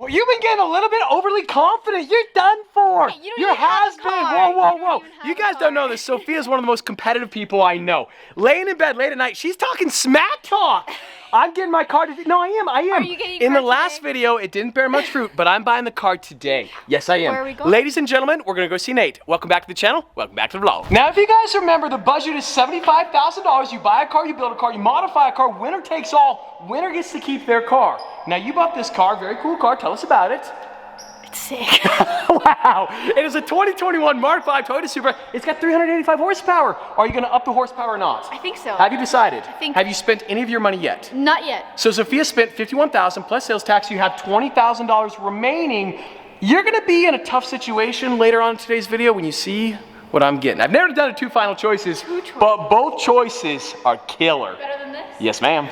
Well, you've been getting a little bit overly confident. You're done for. Hey, You're has-been. Whoa. You guys don't know this. Sophia's one of the most competitive people I know. Laying in bed late at night, she's talking smack talk. I'm getting my car today. No, I am. Are you getting In the car last today? video, it didn't bear much fruit, but I'm buying the car today. Yes, I am. Where are we going? Ladies and gentlemen, we're gonna go see Nate. Welcome back to the channel. Welcome back to the vlog. Now, if you guys remember, the budget is $75,000. You buy a car, you build a car, you modify a car. Winner takes all. Winner gets to keep their car. Now, you bought this car. Very cool car. Tell us about it. It's sick. Wow. It is a 2021 Mark V Toyota Supra. It's got 385 horsepower. Are you gonna up the horsepower or not? I think so. Have you decided? I think. Have you spent any of your money yet? Not yet. So Sophia spent $51,000 plus sales tax. You have $20,000 remaining. You're gonna be in a tough situation later on in today's video when you see what I'm getting. I've never done two final choices, but both choices are killer. Better than this? Yes, ma'am.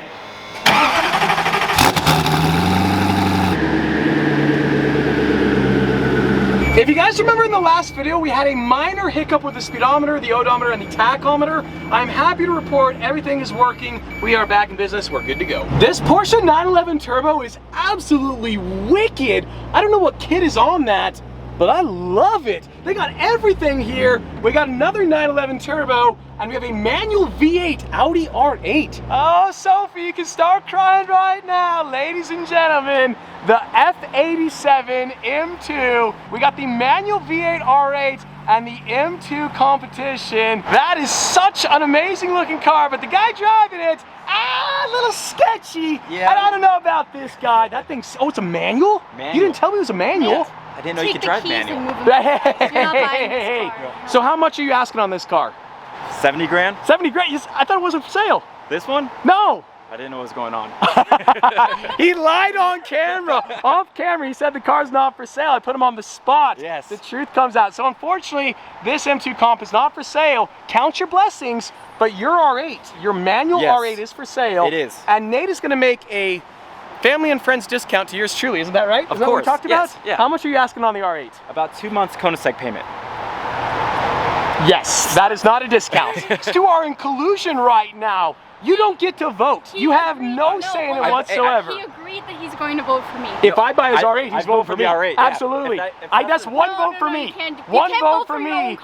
If you guys remember in the last video, we had a minor hiccup with the speedometer, the odometer, and the tachometer. I'm happy to report everything is working. We are back in business. We're good to go. This Porsche 911 Turbo is absolutely wicked. I don't know what kit is on that, but I love it. They got everything here. We got another 911 Turbo, and we have a manual V8 Audi R8. Oh, Sophie, you can start crying right now. Ladies and gentlemen, the F87 M2. We got the manual V8 R8 and the M2 competition. That is such an amazing looking car, but the guy driving it, a little sketchy. Yeah. And I don't know about this guy. That thing's, oh, it's a manual? You didn't tell me it was a manual. Yes. I didn't know you could drive manual. Hey. So how much are you asking on this car? 70 grand? 70 grand? I thought it wasn't for sale. This one? No. I didn't know what was going on. He lied on camera. Off camera, he said the car's not for sale. I put him on the spot. Yes. The truth comes out. So unfortunately, this M2 comp is not for sale. Count your blessings, but your R8, your manual Yes. R8 is for sale. It is. And Nate is gonna make a family and friends discount to yours truly. Isn't that right? Of Isn't that what we course, talked about? yes, yeah. How much are you asking on the R8? About 2 months Koenigsegg payment. Yes, that is not a discount. These two are in collusion right now. You don't get to vote. You have no say in it whatsoever. He agreed that he's going to vote for me. If I buy his R8, he's voting for the me. R8. Yeah. Absolutely. That's one vote for me. One vote for me.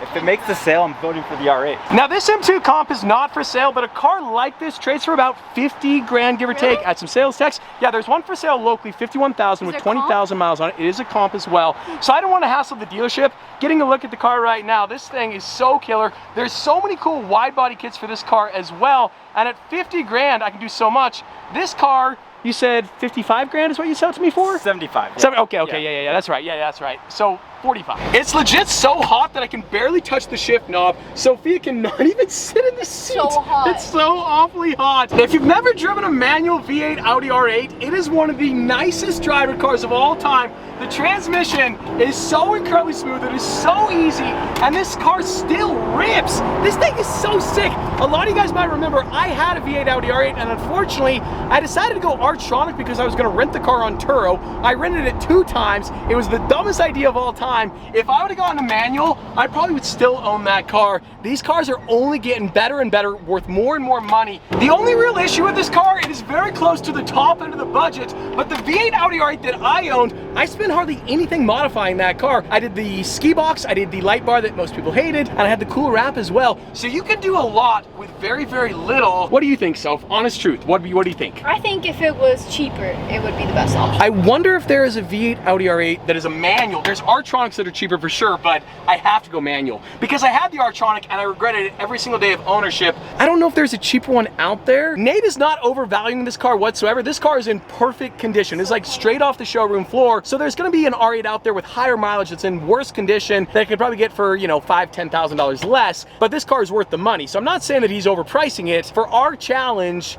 If it makes the sale, I'm voting for the R8. Now this M2 comp is not for sale, but a car like this trades for about 50 grand, give or take, at some sales tax. Yeah, there's one for sale locally, 51,000 with 20,000 miles on it. It is a comp as well. So I don't want to hassle the dealership. Getting a look at the car right now, this thing is so killer. There's so many cool wide body kits for this car as well. And at 50 grand, I can do so much. This car, you said 55 grand is what you sell it to me for? 75. Yeah. Okay, yeah, that's right. Yeah, that's right. So 45. It's legit so hot that I can barely touch the shift knob. Sophia cannot even sit in the seat. So hot. It's so awfully hot. If you've never driven a manual V8 Audi R8, it is one of the nicest driver cars of all time. The transmission is so incredibly smooth, it is so easy, and this car still rips. This thing is so sick. A lot of you guys might remember I had a V8 Audi R8, and unfortunately, I decided to go R-tronic because I was gonna rent the car on Turo. I rented it 2 times. It was the dumbest idea of all time. If I would have gone to manual, I probably would still own that car. These cars are only getting better and better, worth more and more money. The only real issue with this car, it is very close to the top end of the budget, but the V8 Audi R8 that I owned, I spent hardly anything modifying that car. I did the ski box, I did the light bar that most people hated, and I had the cool wrap as well. So you can do a lot with very, very little. What do you think, Soph? Honest truth, what do you think? I think if it was cheaper, it would be the best option. I wonder if there is a V8 Audi R8 that is a manual. There's R-tronics that are cheaper for sure, but I have to go manual because I had the R-tronic and I regretted it every single day of ownership. I don't know if there's a cheaper one out there. Nate is not overvaluing this car whatsoever. This car is in perfect condition. It's like straight off the showroom floor. So there's gonna be an R8 out there with higher mileage that's in worse condition that I could probably get for, you know, $5,000, $10,000 less, but this car is worth the money. So I'm not saying that he's overpricing it. For our challenge,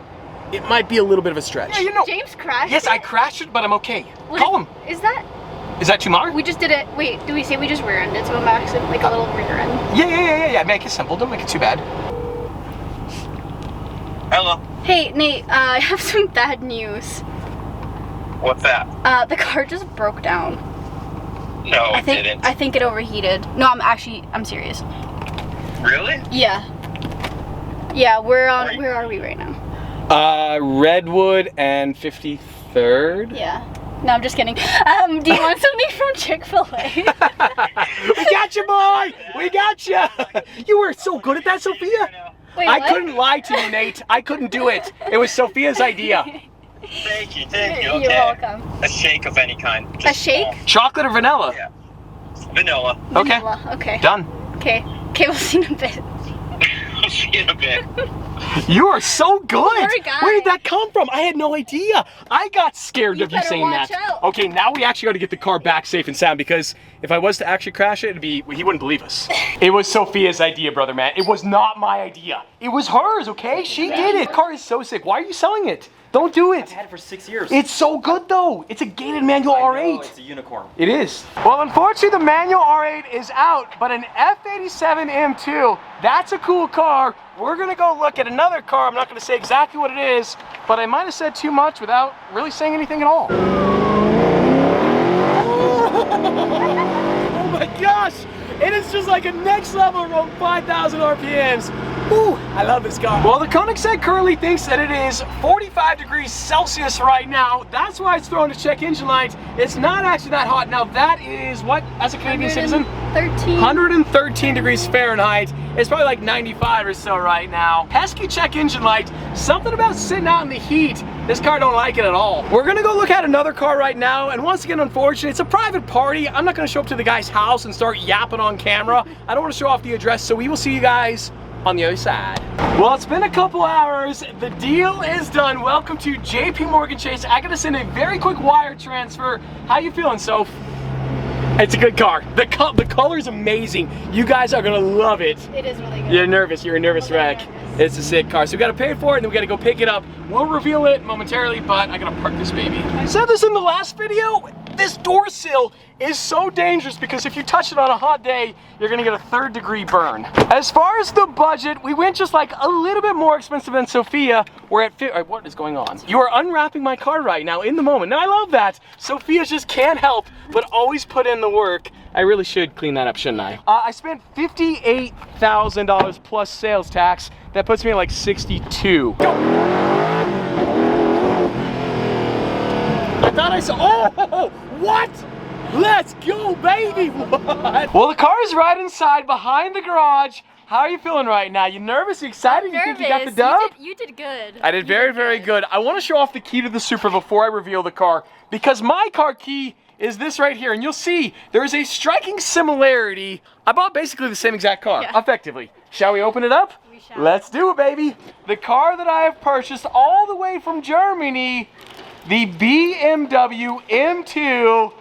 it might be a little bit of a stretch. Yeah, you know. James crashed Yes, it? I crashed it, but I'm okay. Call him. Is that Tumar? We just did it. Wait, do we say we just rear-ended? So Max did like a little rear end. Yeah. Make it simple. Don't make it too bad. Hello. Hey, Nate, I have some bad news. What's that? The car just broke down. No, it didn't. I think it overheated. No, I'm serious. Really? Yeah. Yeah, we're on, where are we right now? Redwood and 53rd. Yeah. No, I'm just kidding. Do you want something from Chick-fil-A? We got you, boy! We got you! You were so good at that, Sophia. Wait, I what? couldn't lie to you, Nate. I couldn't do it. It was Sophia's idea. Thank you, thank you. Okay. You're welcome. A shake of any kind. A Just shake? small. Chocolate or vanilla? Yeah. Vanilla. Okay. Vanilla. Okay. Done. Okay. Okay, we'll see in a bit. I'll see you in a bit. You are so good. Poor guy. Where did that come from? I had no idea. I got scared You of you better saying watch that. out. Okay, now we actually got to get the car back safe and sound because if I was to actually crash it, it'd be, he wouldn't believe us. It was Sophia's idea, brother man. It was not my idea. It was hers, okay? She did it. The car is so sick. Why are you selling it? Don't do it. I've had it for 6 years. It's so good though. It's a gated manual I R8. know, it's a unicorn. It is. Well, unfortunately, the manual R8 is out, but an F87 M2, that's a cool car. We're gonna go look at another car. I'm not gonna say exactly what it is, but I might have said too much without really saying anything at all. Oh my gosh! It is just like a next level around 5,000 RPMs. Ooh, I love this car. Well, the Koenigsegg currently thinks that it is 45 degrees Celsius right now. That's why it's throwing the check engine light. It's not actually that hot. Now that is what, as a Canadian citizen? 113 degrees Fahrenheit. It's probably like 95 or so right now. Pesky check engine light. Something about sitting out in the heat. This car don't like it at all. We're gonna go look at another car right now, and once again, unfortunately, it's a private party. I'm not gonna show up to the guy's house and start yapping on camera. I don't wanna show off the address, so we will see you guys on the other side. Well, it's been a couple hours. The deal is done. Welcome to JP Morgan Chase. I gotta send a very quick wire transfer. How you feeling, Soph? It's a good car. The color is amazing. You guys are gonna love it. It is really good. You're nervous. You're a nervous wreck. Nervous. It's a sick car. So we gotta pay for it and then we gotta go pick it up. We'll reveal it momentarily, but I gotta park this baby. I said this in the last video. This door sill is so dangerous because if you touch it on a hot day, you're gonna get a 3rd-degree burn. As far as the budget, we went just like a little bit more expensive than Sophia. We're at what is going on? You are unwrapping my car right now in the moment. Now I love that. Sophia just can't help but always put in the work. I really should clean that up, shouldn't I? I spent $58,000 plus sales tax. That puts me at like 62. Go. I thought I saw, oh, what? Let's go, baby, what? Well, the car is right inside behind the garage. How are you feeling right now? You nervous? You excited? You think you got the dub? You did good. I did very, very good. I want to show off the key to the Supra before I reveal the car because my car key is this right here, and you'll see there is a striking similarity. I bought basically the same exact car, effectively. Shall we open it up? We shall. Let's do it, baby. The car that I have purchased all the way from Germany, the BMW M2.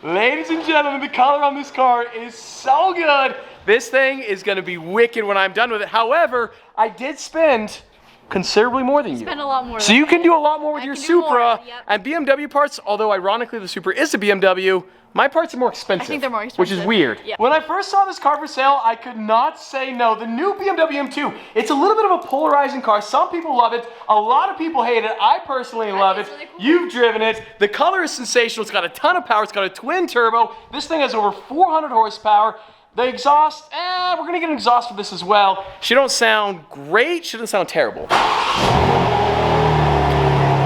Ladies and gentlemen, the color on this car is so good. This thing is gonna be wicked when I'm done with it. However, I did spend considerably more than you. Spend a lot more. So you can do a lot more with your can do more, Supra. yep. And BMW parts, although ironically the Supra is a BMW, my parts are more expensive. I think they're more Which is expensive. weird. Yep. When I first saw this car for sale, I could not say no. The new BMW M2, it's a little bit of a polarizing car. Some people love it. A lot of people hate it. I personally love it. it's really cool. You've driven it. The color is sensational. It's got a ton of power. It's got a twin turbo. This thing has over 400 horsepower. The exhaust, we're gonna get an exhaust for this as well. She don't sound great. She doesn't sound terrible.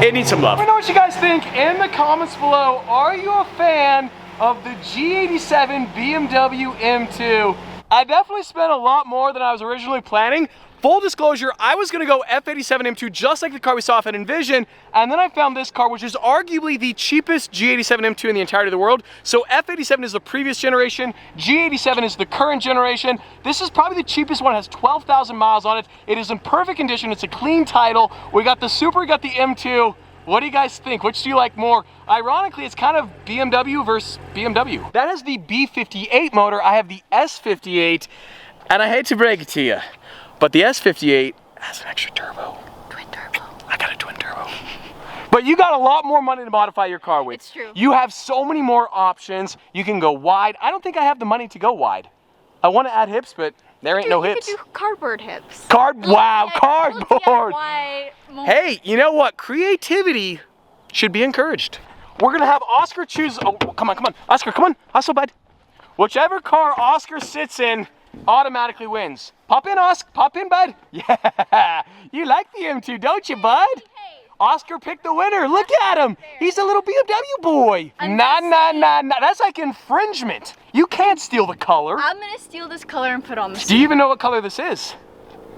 It needs some love. Let me know what you guys think in the comments below. Are you a fan of the G87 BMW M2? I definitely spent a lot more than I was originally planning. Full disclosure, I was gonna go F87 M2 just like the car we saw off at Envision, and then I found this car, which is arguably the cheapest G87 M2 in the entirety of the world. So F87 is the previous generation, G87 is the current generation. This is probably the cheapest one, it has 12,000 miles on it. It is in perfect condition, it's a clean title. We got the Supra, we got the M2. What do you guys think? Which do you like more? Ironically, it's kind of BMW versus BMW. That has the B58 motor, I have the S58, and I hate to break it to you, but the S58 has an extra turbo. Twin turbo. I got a twin turbo. But you got a lot more money to modify your car with. It's true. You have so many more options. You can go wide. I don't think I have the money to go wide. I want to add hips, but there ain't no hips. You could do cardboard hips. Wow, cardboard. Why? Hey, you know what? Creativity should be encouraged. We're gonna have Oscar choose. Oh, come on, Oscar, come on, hustle, bud. Whichever car Oscar sits in automatically wins. Pop in, Oscar. Pop in, bud. Yeah, you like the M2, don't you, bud? Oscar picked the winner. Look at him. He's a little BMW boy. Nah. That's like infringement. You can't steal the color. I'm gonna steal this color and put on the Do you even know what color this is?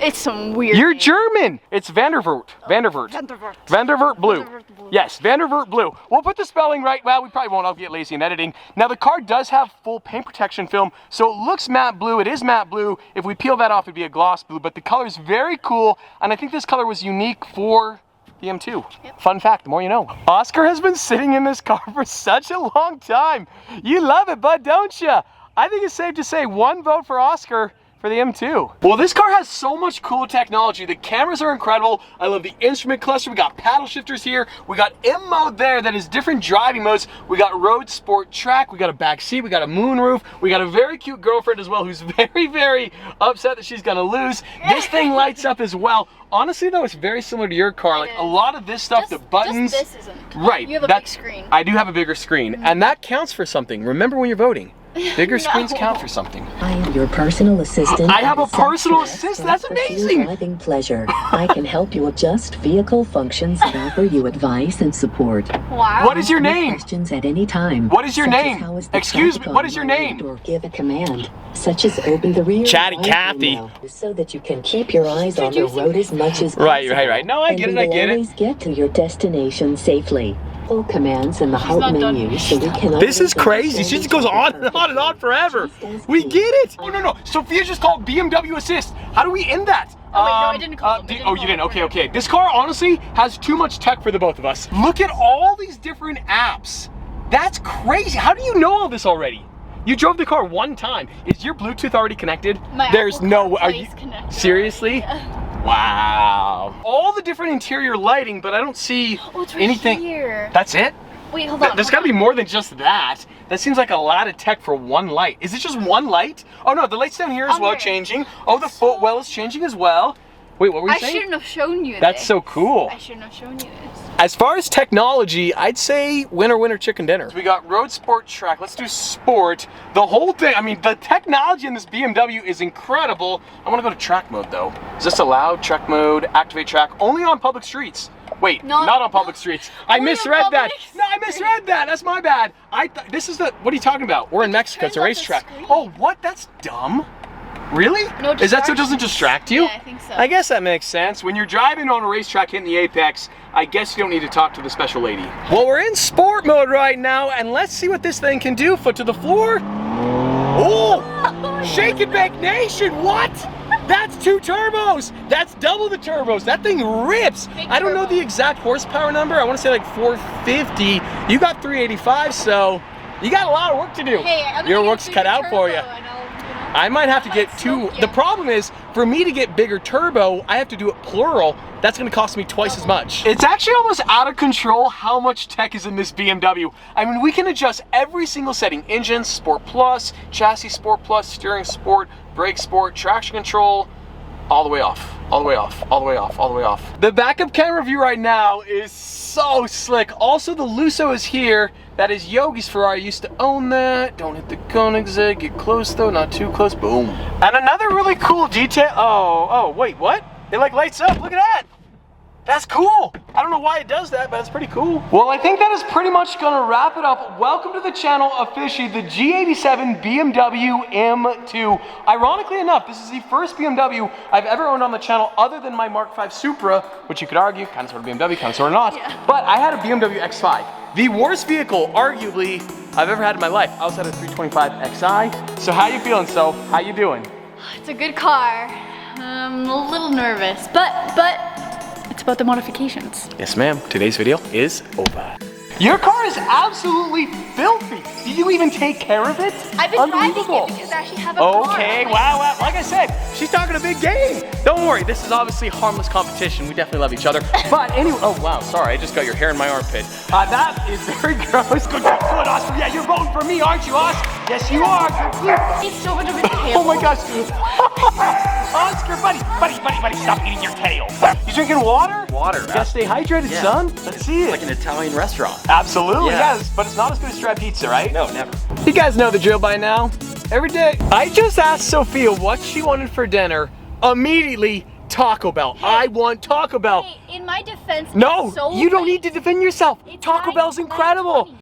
It's some weird You're name. German. It's Vandervoort. Vandervoort blue. Yes, Vandervoort blue. We'll put the spelling right. Well, we probably won't. I'll get lazy in editing. Now, the car does have full paint protection film, so it looks matte blue. It is matte blue. If we peel that off, it'd be a gloss blue, but the color is very cool, and I think this color was unique for the M2. Yep. Fun fact, the more you know. Oscar has been sitting in this car for such a long time. You love it, bud, don't you? I think it's safe to say 1 vote for Oscar for the M2. Well, this car has so much cool technology. The cameras are incredible. I love the instrument cluster. We got paddle shifters here. We got M mode there that is different driving modes. We got road, sport, track. We got a back seat. We got a moonroof. We got a very cute girlfriend as well who's very, very upset that she's gonna lose. This thing lights up as well. Honestly though, it's very similar to your car. Like a lot of this stuff, the buttons. Just this isn't. Right. You have a big screen. I do have a bigger screen, and that counts for something. Remember when you're voting. Bigger screens count for something. I am your personal assistant. I have a personal assistant. That's amazing. Driving pleasure. I can help you adjust vehicle functions and offer you advice and support. Wow. What is your name? Questions at any time. What is your such as name? how is the Excuse me, traffic what on is your my name? road, or give a command, such as open the rear. Chatty light Cathy. window, so that you can keep your eyes on the road as much as possible. Right. No, I get it. And you will always get to your destination safely. Full commands in the She's help not done menu, yet. so we can. This is crazy. She just goes on and on and on forever. We get it. Oh, no. Sophia just called BMW Assist. How do we end that? Oh, wait, no, I didn't call him. Oh, you didn't? Okay. This car honestly has too much tech for the both of us. Look at all these different apps. That's crazy. How do you know all this already? You drove the car 1 time. Is your Bluetooth already connected? There's no. Are you connected. seriously? Yeah. Wow. All the different interior lighting, but I don't see It's right anything. here. That's it? Wait, hold on. There's got to be more than just that. That seems like a lot of tech for 1 light. Is it just 1 light? Oh no, the lights down here as well changing. Oh, the footwell is changing as well. Wait, what were you saying? I shouldn't have shown you That's this. so cool. I shouldn't have shown you this. As far as technology, I'd say winner chicken dinner. So we got road, sport, track. Let's do sport. The whole thing, I mean, the technology in this BMW is incredible. I want to go to track mode though. Is this allowed? Track mode, activate track, only on public streets. Wait, not on public streets. I misread that. No, I misread that. That's my bad. This is the, what are you talking about? We're in Mexico, it's a racetrack. Oh, what? That's dumb. Really? No, is that so it doesn't distract you? Yeah, I think so. I guess that makes sense. When you're driving on a racetrack hitting the apex, I guess you don't need to talk to the special lady. Well, we're in sport mode right now, and let's see what this thing can do. Foot to the floor. Oh! Shake and bake nation, what? That's 2 turbos. That's double the turbos. That thing rips. I don't know the exact horsepower number. I want to say like 450. You got 385, so you got a lot of work to do. Hey, your work's cut out for you. I might have to get 2. The problem is, for me to get bigger turbo, I have to do it plural. That's gonna cost me twice as much. It's actually almost out of control how much tech is in this BMW. I mean, we can adjust every single setting. Engine, Sport Plus, Chassis Sport Plus, Steering Sport, Brake Sport, Traction Control, all the way off, all the way off, all the way off, all the way off. The backup camera view right now is so slick. Also, the Lusso is here. That is Yogi's Ferrari. I used to own that. Don't hit the Koenigsegg. Get close though, not too close. Boom. And another really cool detail. Oh, wait, what? It like lights up. Look at that. That's cool. I don't know why it does that, but it's pretty cool. Well, I think that is pretty much gonna wrap it up. Welcome to the channel officially, the G87 BMW M2. Ironically enough, this is the first BMW I've ever owned on the channel other than my Mark V Supra, which you could argue, kind of sort of BMW, kind of sort of not. Yeah. But I had a BMW X5. The worst vehicle, arguably, I've ever had in my life. I also had a 325 Xi. So how you feeling, Soph? How you doing? It's a good car. I'm a little nervous, but it's about the modifications. Yes, ma'am. Today's video is over. Your car is absolutely filthy. Did you even take care of it? I've been driving it because I actually have a car. Okay, wow. Like I said, she's talking a big game. Don't worry, this is obviously harmless competition. We definitely love each other. But anyway, oh wow, sorry, I just got your hair in my armpit. That is very gross. Good, Oscar. Yeah, you're voting for me, aren't you, Oscar? Yes, you are. It's so much of a tail. Oh my gosh. Oscar, buddy, stop eating your tail. You drinking water? Water. You gotta stay hydrated, son. Let's see it. Like an Italian restaurant. Absolutely, Yeah. yes. But it's not as good as Strap Pizza, right? No, never. You guys know the drill by now. Every day. I just asked Sophia what she wanted for dinner. Immediately, Taco Bell. I want Taco Bell. Hey, in my defense, No, it's so you don't late. need to defend yourself. It's Taco not Bell's incredible. 11:20.